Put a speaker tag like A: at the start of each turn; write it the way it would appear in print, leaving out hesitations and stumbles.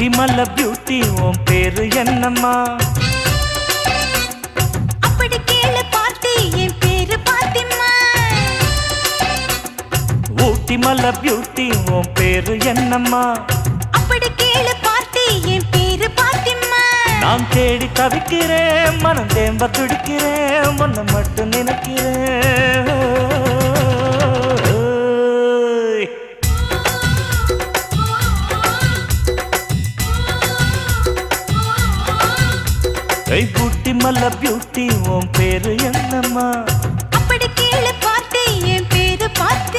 A: ஊட்டி மல்ல beauty உன் பேரு என்னம்மா?
B: அப்படி கேளு பார்ட்டி என் பேரு பாத்திமா.
A: ஊட்டி மல்ல பியூட்டி உன் பேரு என்னம்மா?
B: அப்படி கேளு பார்ட்டி என் பேரு பாத்திமா.
A: நான் தேடி தவிக்கிறேன், மனம் தேம்ப துடிக்கிறேன், உன்னை மட்டும் நினைக்கிறேன். ஊட்டி மல்ல பியூட்டி உன் பேரு என்னம்மா?
B: அப்படி கேளு பார்ட்டி என் பேரு பாத்தி.